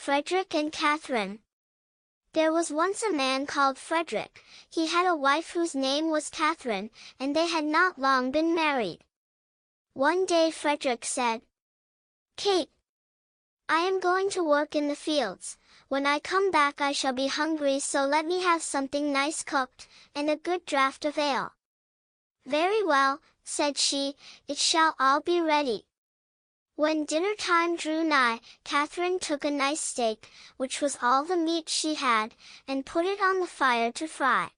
Frederick and Catherine. There was once a man called Frederick. He had a wife whose name was Catherine, and they had not long been married. One day Frederick said, "Kate, I am going to work in the fields. When I come back I shall be hungry, so let me have something nice cooked, and a good draught of ale." "Very well," said she, "it shall all be ready." When dinner time drew nigh, Catherine took a nice steak, which was all the meat she had, and put it on the fire to fry.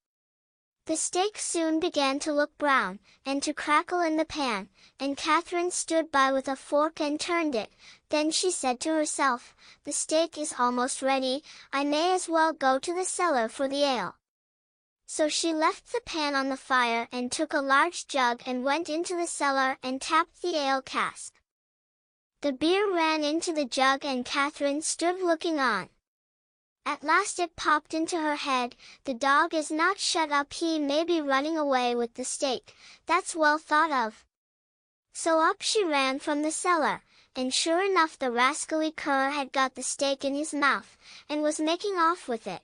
The steak soon began to look brown, and to crackle in the pan, and Catherine stood by with a fork and turned it. Then she said to herself, "The steak is almost ready, I may as well go to the cellar for the ale." So she left the pan on the fire and took a large jug and went into the cellar and tapped the ale cask. The beer ran into the jug and Catherine stood looking on. At last it popped into her head, "The dog is not shut up, he may be running away with the steak. That's well thought of." So up she ran from the cellar, and sure enough the rascally cur had got the steak in his mouth, and was making off with it.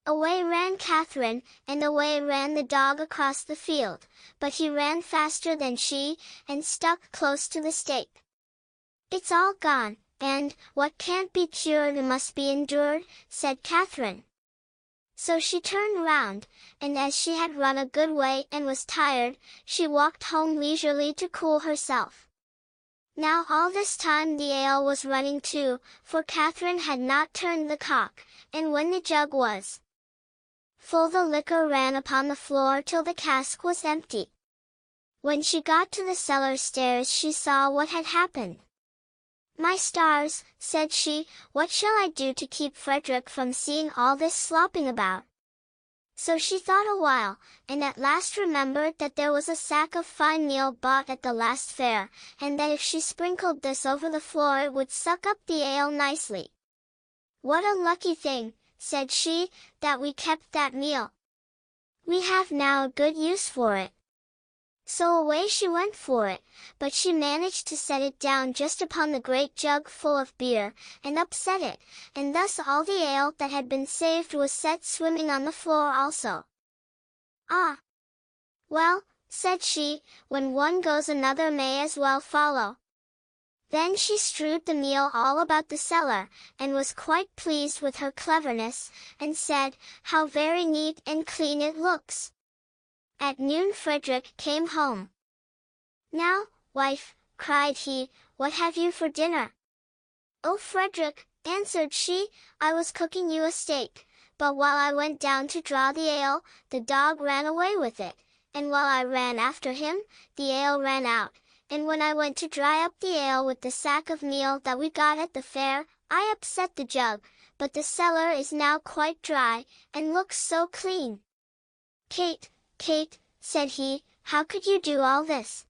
Away ran Catherine, and away ran the dog across the field, but he ran faster than she, and stuck close to the steak. "It's all gone, and, what can't be cured must be endured," said Catherine. So she turned round, and as she had run a good way and was tired, she walked home leisurely to cool herself. Now all this time the ale was running too, for Catherine had not turned the cock, and when the jug was full the liquor ran upon the floor till the cask was empty. When she got to the cellar stairs she saw what had happened. "My stars," said she, "what shall I do to keep Frederick from seeing all this slopping about?" So she thought a while, and at last remembered that there was a sack of fine meal bought at the last fair, and that if she sprinkled this over the floor it would suck up the ale nicely. "What a lucky thing," said she, "that we kept that meal. We have now a good use for it." So away she went for it, but she managed to set it down just upon the great jug full of beer, and upset it, and thus all the ale that had been saved was set swimming on the floor also. "Ah! Well," said she, "when one goes another may as well follow." Then she strewed the meal all about the cellar, and was quite pleased with her cleverness, and said, "How very neat and clean it looks." At noon Frederick came home. "Now, wife," cried he, "what have you for dinner?" "Oh, Frederick," answered she, "I was cooking you a steak, but while I went down to draw the ale, the dog ran away with it, and while I ran after him, the ale ran out, and when I went to dry up the ale with the sack of meal that we got at the fair, I upset the jug, but the cellar is now quite dry, and looks so clean." "Kate, Kate," said he, "how could you do all this?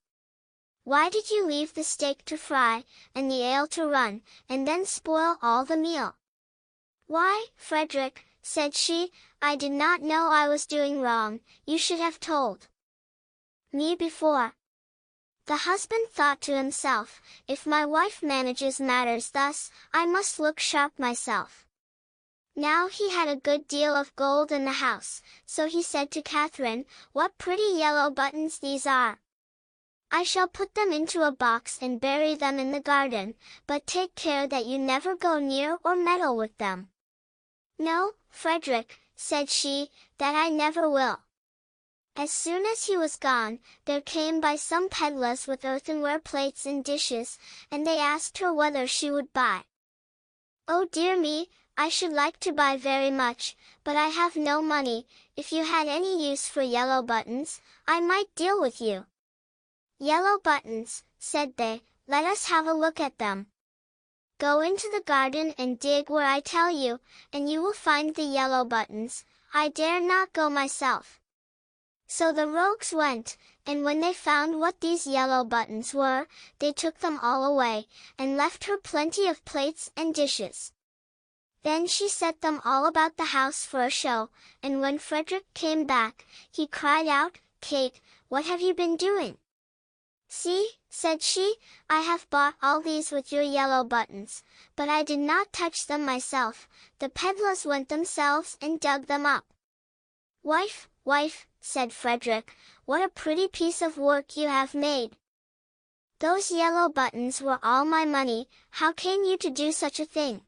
Why did you leave the steak to fry, and the ale to run, and then spoil all the meal?" "Why, Frederick," said she, "I did not know I was doing wrong, you should have told me before." The husband thought to himself, "If my wife manages matters thus, I must look sharp myself." Now he had a good deal of gold in the house, so he said to Catherine, "What pretty yellow buttons these are! I shall put them into a box and bury them in the garden, but take care that you never go near or meddle with them." "No, Frederick," said she, "that I never will." As soon as he was gone, there came by some peddlers with earthenware plates and dishes, and they asked her whether she would buy. "Oh dear me, I should like to buy very much, but I have no money. If you had any use for yellow buttons, I might deal with you." "Yellow buttons," said they, "let us have a look at them. Go into the garden and dig where I tell you, and you will find the yellow buttons. I dare not go myself." So the rogues went, and when they found what these yellow buttons were, they took them all away, and left her plenty of plates and dishes. Then she set them all about the house for a show, and when Frederick came back, he cried out, "Kate, what have you been doing? "See," said she, "I have bought all these with your yellow buttons, but I did not touch them myself, the peddlers went themselves and dug them up." "Wife, wife," said Frederick, "what a pretty piece of work you have made! Those yellow buttons were all my money, how came you to do such a thing?"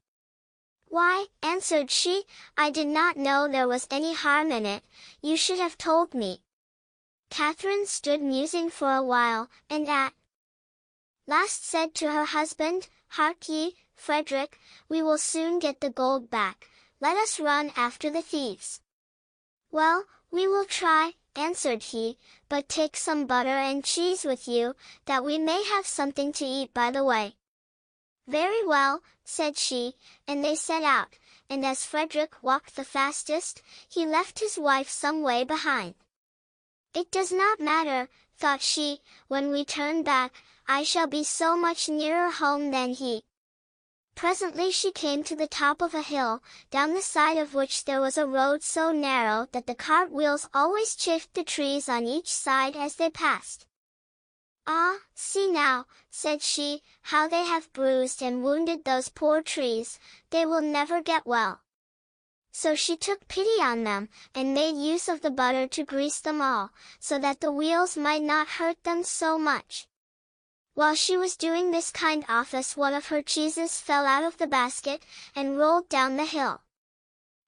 "Why," answered she, "I did not know there was any harm in it, you should have told me." Catherine stood musing for a while, and at last said to her husband, "Hark ye, Frederick, we will soon get the gold back, let us run after the thieves." "Well, we will try," answered he, "but take some butter and cheese with you, that we may have something to eat by the way." "Very well," said she, and they set out, and as Frederick walked the fastest, he left his wife some way behind. "It does not matter," thought she, "when we turn back, I shall be so much nearer home than he." Presently she came to the top of a hill, down the side of which there was a road so narrow that the cart wheels always chafed the trees on each side as they passed. "Ah, see now," said she, "how they have bruised and wounded those poor trees, they will never get well." So she took pity on them, and made use of the butter to grease them all, so that the wheels might not hurt them so much. While she was doing this kind office, one of her cheeses fell out of the basket, and rolled down the hill.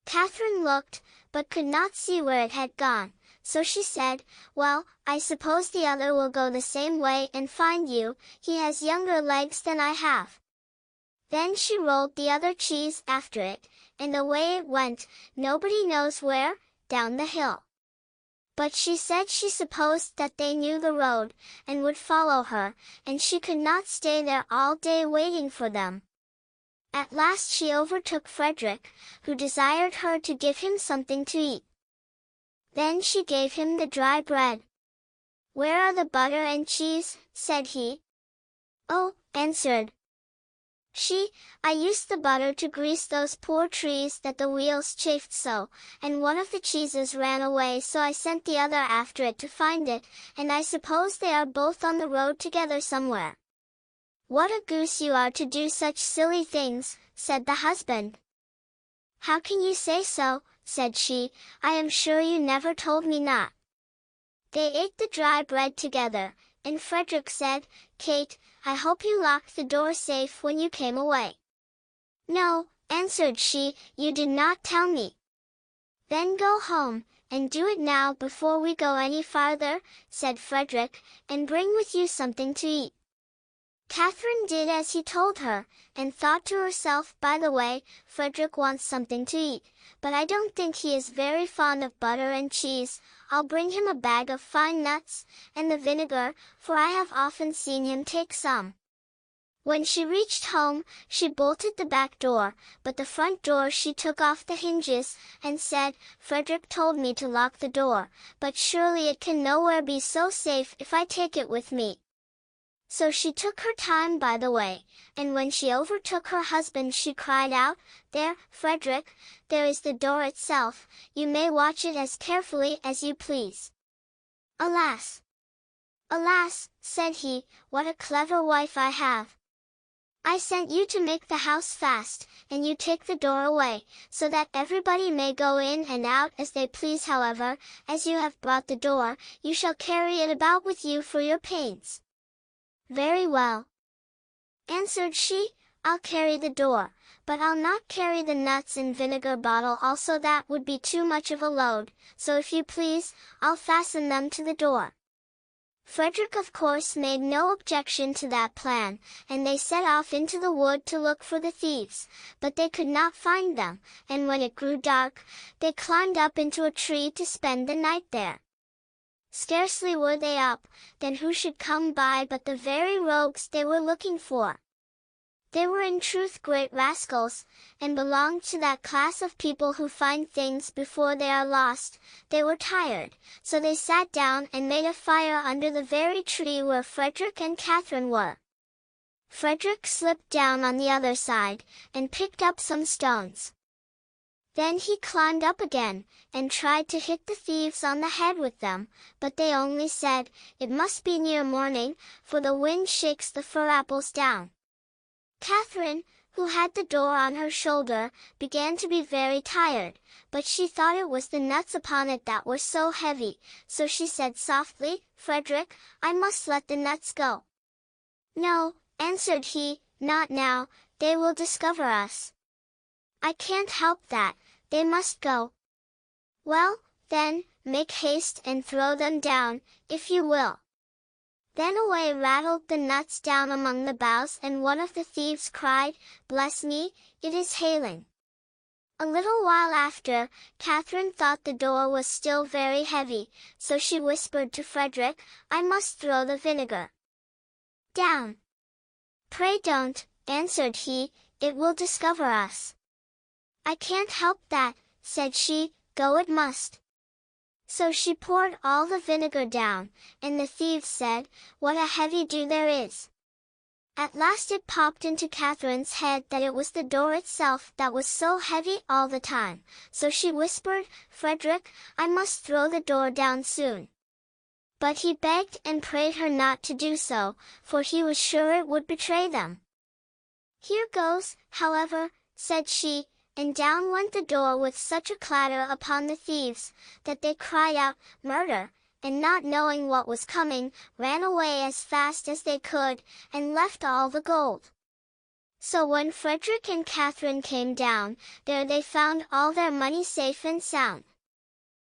Catherine looked, but could not see where it had gone, so she said, "Well, I suppose the other will go the same way and find you, he has younger legs than I have." Then she rolled the other cheese after it, and away it went, nobody knows where, down the hill. But she said she supposed that they knew the road, and would follow her, and she could not stay there all day waiting for them. At last she overtook Frederick, who desired her to give him something to eat. Then she gave him the dry bread. "Where are the butter and cheese?" said he. "Oh," answered she, "I used the butter to grease those poor trees that the wheels chafed so, and one of the cheeses ran away, so I sent the other after it to find it, and I suppose they are both on the road together somewhere." "What a goose you are to do such silly things," said the husband. "How can you say so?" said she, "I am sure you never told me not." They ate the dry bread together, and Frederick said, "Kate, I hope you locked the door safe when you came away." "No," answered she, "you did not tell me." "Then go home, and do it now before we go any farther," said Frederick, "and bring with you something to eat." Catherine did as he told her, and thought to herself, "By the way, Frederick wants something to eat, but I don't think he is very fond of butter and cheese. I'll bring him a bag of fine nuts, and the vinegar, for I have often seen him take some." When she reached home, she bolted the back door, but the front door she took off the hinges, and said, "Frederick told me to lock the door, but surely it can nowhere be so safe if I take it with me." So she took her time by the way, and when she overtook her husband she cried out, "There, Frederick, there is the door itself, you may watch it as carefully as you please." "Alas! Alas!" said he, "what a clever wife I have! I sent you to make the house fast, and you take the door away, so that everybody may go in and out as they please. However, as you have brought the door, you shall carry it about with you for your pains." "Very well," answered she, "I'll carry the door, but I'll not carry the nuts and vinegar bottle also, that would be too much of a load, so if you please, I'll fasten them to the door." Frederick of course made no objection to that plan, and they set off into the wood to look for the thieves, but they could not find them, and when it grew dark, they climbed up into a tree to spend the night there. Scarcely were they up, than who should come by but the very rogues they were looking for. They were in truth great rascals, and belonged to that class of people who find things before they are lost. They were tired, so they sat down and made a fire under the very tree where Frederick and Catherine were. Frederick slipped down on the other side, and picked up some stones. Then he climbed up again, and tried to hit the thieves on the head with them, but they only said, "It must be near morning, for the wind shakes the fir apples down." Catherine, who had the door on her shoulder, began to be very tired, but she thought it was the nuts upon it that were so heavy, so she said softly, "Frederick, I must let the nuts go." "No," answered he, "not now, they will discover us." "I can't help that, they must go." "Well, then, make haste and throw them down, if you will." Then away rattled the nuts down among the boughs, and one of the thieves cried, "Bless me, it is hailing." A little while after, Catherine thought the door was still very heavy, so she whispered to Frederick, "I must throw the vinegar down." "Pray don't," answered he, "it will discover us." "I can't help that," said she, "go it must." So she poured all the vinegar down, and the thieves said, "What a heavy dew there is!" At last it popped into Catherine's head that it was the door itself that was so heavy all the time, so she whispered, "Frederick, I must throw the door down soon." But he begged and prayed her not to do so, for he was sure it would betray them. "Here goes, however," said she, and down went the door with such a clatter upon the thieves, that they cried out, "Murder!" and not knowing what was coming, ran away as fast as they could, and left all the gold. So when Frederick and Catherine came down, there they found all their money safe and sound.